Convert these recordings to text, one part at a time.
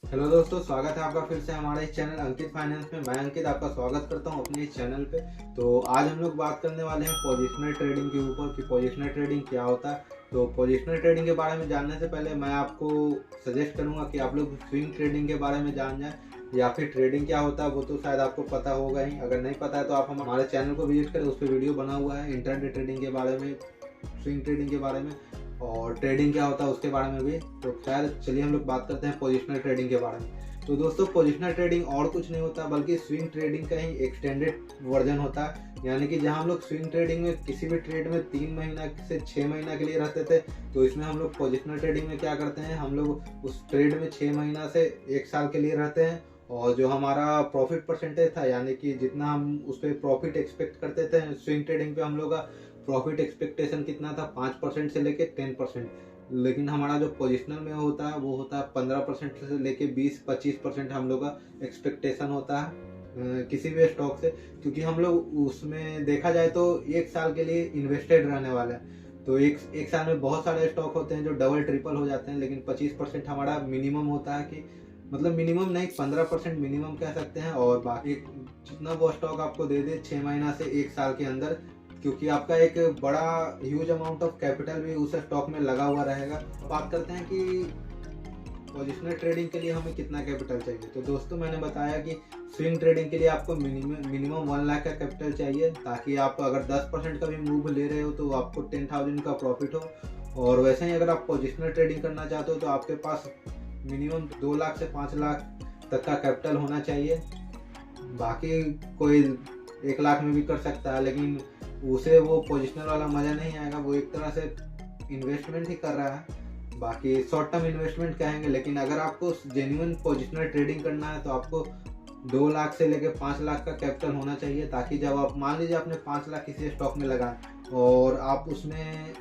Hello दोस्तों, स्वागत है आपका फिर से हमारे इस चैनल अंकित फाइनेंस में। मैं अंकित आपका स्वागत करता हूं अपने इस चैनल पे। तो आज हम लोग बात करने वाले हैं पोजिशनल ट्रेडिंग के ऊपर कि पोजिशनल ट्रेडिंग क्या होता है। तो पोजिशनल ट्रेडिंग के बारे में जानने से पहले मैं आपको सजेस्ट करूंगा कि आप लोग स्विंग ट्रेडिंग के बारे में जान जाएं, या फिर ट्रेडिंग क्या होता है वो तो शायद आपको पता होगा ही। अगर नहीं पता है तो आप हमारे चैनल को विजिट करें, उस पर वीडियो बना हुआ है इंटरडे ट्रेडिंग के बारे में, स्विंग ट्रेडिंग के बारे में और ट्रेडिंग क्या होता है उसके बारे में भी। तो खैर चलिए हम लोग बात करते हैं पोजिशनल ट्रेडिंग के बारे में। तो दोस्तों, पोजिशनल ट्रेडिंग और कुछ नहीं होता बल्कि स्विंग ट्रेडिंग का ही एक्सटेंडेड वर्जन होता है। यानी कि जहां हम लोग स्विंग ट्रेडिंग में किसी भी ट्रेड में 3 महीना से 6 महीना के लिए रहते थे, तो इसमें हम लोग पोजिशनल ट्रेडिंग में क्या करते हैं, हम लोग उस ट्रेड में 6 महीना से 1 साल के लिए रहते हैं। और जो हमारा प्रॉफिट परसेंटेज था, यानी कि जितना हम उस पर प्रॉफिट एक्सपेक्ट करते थे, स्विंग ट्रेडिंग पे हम लोग का प्रॉफिट एक्सपेक्टेशन कितना था, 5% से लेके 10%। लेकिन हमारा जो पोजिशनल में होता है वो होता है 15% से लेके 20-25% हम लोग का एक्सपेक्टेशन होता है किसी भी स्टॉक से। क्योंकि हम लोग उसमें देखा जाए तो 1 साल के लिए इन्वेस्टेड रहने वाले हैं। तो एक साल में बहुत सारे स्टॉक होते हैं जो डबल ट्रिपल हो जाते हैं, लेकिन 25% हमारा मिनिमम होता है कि मतलब मिनिमम नहीं, 15% मिनिमम कह सकते हैं। और बाकी जितना वो स्टॉक आपको दे दे 6 महीना से 1 साल के अंदर, क्योंकि आपका एक बड़ा ह्यूज अमाउंट ऑफ कैपिटल भी उस स्टॉक में लगा हुआ रहेगा। बात करते हैं कि पोजिशनल ट्रेडिंग के लिए हमें कितना कैपिटल चाहिए। तो दोस्तों, मैंने बताया कि स्विंग ट्रेडिंग के लिए आपको मिनिमम 1 लाख का कैपिटल चाहिए, ताकि आप अगर 10% का भी मूव ले रहे हो तो आपको 10,000 का प्रॉफिट हो। और वैसे ही अगर आप पोजिशनल ट्रेडिंग करना चाहते हो तो आपके पास मिनिमम 2 लाख से 5 लाख तक का कैपिटल होना चाहिए। बाकी कोई 1 लाख में भी कर सकता है, लेकिन उसे वो पोजिशनल वाला मजा नहीं आएगा। वो एक तरह से इन्वेस्टमेंट ही कर रहा है, बाकी शॉर्ट टर्म इन्वेस्टमेंट कहेंगे। लेकिन अगर आपको जेन्युइन पोजिशनल ट्रेडिंग करना है तो आपको 2 लाख से लेकर 5 लाख का कैपिटल होना चाहिए, ताकि जब आप मान लीजिए आपने 5 लाख किसी स्टॉक में लगाए और आप उसमें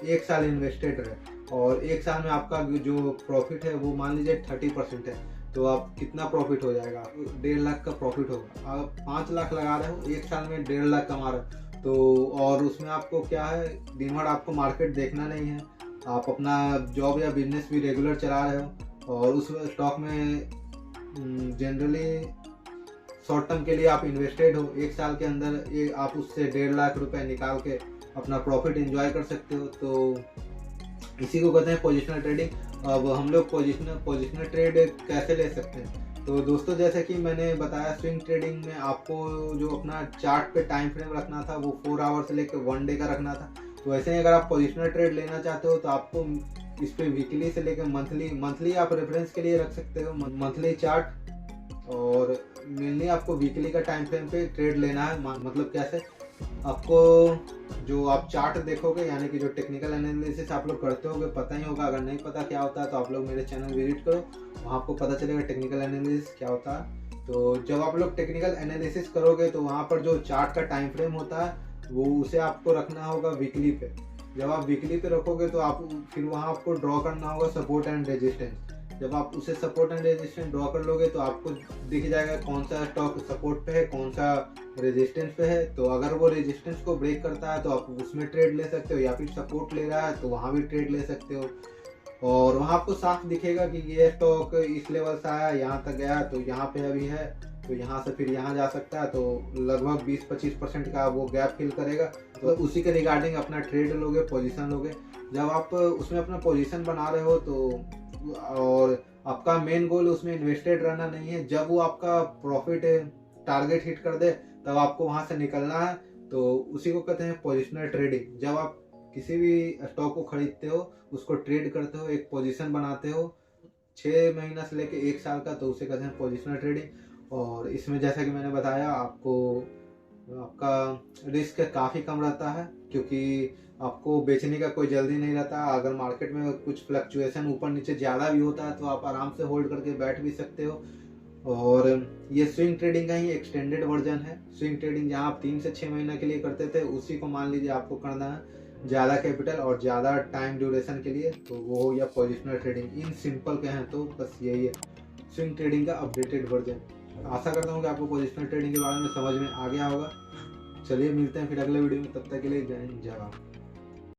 1 साल इन्वेस्टेड रहे और 1 साल में आपका जो प्रॉफिट है वो मान लीजिए 30% है, तो आप कितना प्रॉफिट हो जाएगा, 1.5 लाख का प्रॉफिट होगा। आप 5 लाख लगा रहे हो, 1 साल में 1.5 लाख कमा रहे हो। तो और उसमें आपको क्या है, दिन भर आपको मार्केट देखना नहीं है, आप अपना जॉब या बिजनेस भी रेगुलर चला रहे हो। और उस स्टॉक में जनरली शॉर्ट टर्म के लिए आप इन्वेस्टेड हो, 1 साल के अंदर आप उससे 1.5 लाख रुपए निकाल के अपना प्रॉफिट एंजॉय कर सकते हो। तो इसी को कहते हैं पोजिशनल ट्रेडिंग। अब हम लोग पोजिशनल ट्रेड कैसे ले सकते हैं। तो दोस्तों, जैसे कि मैंने बताया, स्विंग ट्रेडिंग में आपको जो अपना चार्ट पे टाइम फ्रेम रखना था वो 4 आवर से लेकर 1 डे का रखना था। तो ऐसे ही अगर आप पोजिशनल ट्रेड लेना चाहते हो तो आपको इस पे वीकली से लेकर मंथली आप रेफरेंस के लिए रख सकते हो, मंथली चार्ट। और मेनली आपको वीकली का टाइम फ्रेम पे ट्रेड लेना है। मतलब कैसे, आपको जो आप चार्ट देखोगे, यानी कि जो टेक्निकल एनालिसिस आप लोग करते होगे, पता ही होगा। अगर नहीं पता क्या होता है तो आप लोग मेरे चैनल विजिट करो, वहाँ आपको पता चलेगा टेक्निकल एनालिसिस क्या होता है। तो जब आप लोग टेक्निकल एनालिसिस करोगे तो वहाँ पर जो चार्ट का टाइम फ्रेम होता है वो उसे आपको रखना होगा वीकली पे। जब आप वीकली पे रखोगे तो आप फिर वहाँ आपको ड्रॉ करना होगा सपोर्ट एंड रेजिस्टेंस। जब आप उसे सपोर्ट एंड रेजिस्टेंस ड्रॉ कर लोगे तो आपको दिख जाएगा कौन सा स्टॉक सपोर्ट पे है, कौन सा रेजिस्टेंस पे है। तो अगर वो रेजिस्टेंस को ब्रेक करता है तो आप उसमें ट्रेड ले सकते हो, या फिर सपोर्ट ले रहा है तो वहाँ भी ट्रेड ले सकते हो। और वहाँ आपको साफ दिखेगा कि ये स्टॉक इस लेवल से आया, यहाँ तक गया, तो यहाँ पे अभी है, तो यहाँ से फिर यहाँ जा सकता है। तो लगभग 20-25% का वो गैप फिल करेगा। तो उसी के रिगार्डिंग अपना ट्रेड लोगे, पोजीशन लोगे। जब आप उसमें अपना पोजीशन बना रहे हो तो, और आपका मेन गोल उसमें इन्वेस्टेड रहना नहीं है, जब वो आपका प्रॉफिट टारगेट हिट कर दे तब आपको वहां से निकलना है। तो उसी को कहते हैं पोजिशनल ट्रेडिंग। जब आप किसी भी स्टॉक को खरीदते हो, उसको ट्रेड करते हो, एक पोजीशन बनाते हो 6 महीना से लेके 1 साल का, तो उसे कहते हैं पोजिशनल ट्रेडिंग। और इसमें जैसा कि मैंने बताया आपको, आपका रिस्क काफ़ी कम रहता है, क्योंकि आपको बेचने का कोई जल्दी नहीं रहता। अगर मार्केट में कुछ फ्लक्चुएशन ऊपर नीचे ज़्यादा भी होता है तो आप आराम से होल्ड करके बैठ भी सकते हो। और ये स्विंग ट्रेडिंग का ही एक्सटेंडेड वर्जन है। स्विंग ट्रेडिंग जहाँ आप 3 से 6 महीना के लिए करते थे, उसी को मान लीजिए आपको करना है ज़्यादा कैपिटल और ज़्यादा टाइम ड्यूरेशन के लिए, तो वो हो गया पोजिशनल ट्रेडिंग। इन सिंपल कहें तो बस यही है स्विंग ट्रेडिंग का अपडेटेड वर्जन। आशा करता हूँ कि आपको पोजिशनल ट्रेडिंग के बारे में समझ में आ गया होगा। चलिए मिलते हैं फिर अगले वीडियो में, तब तक के लिए जय हिंद जय भारत।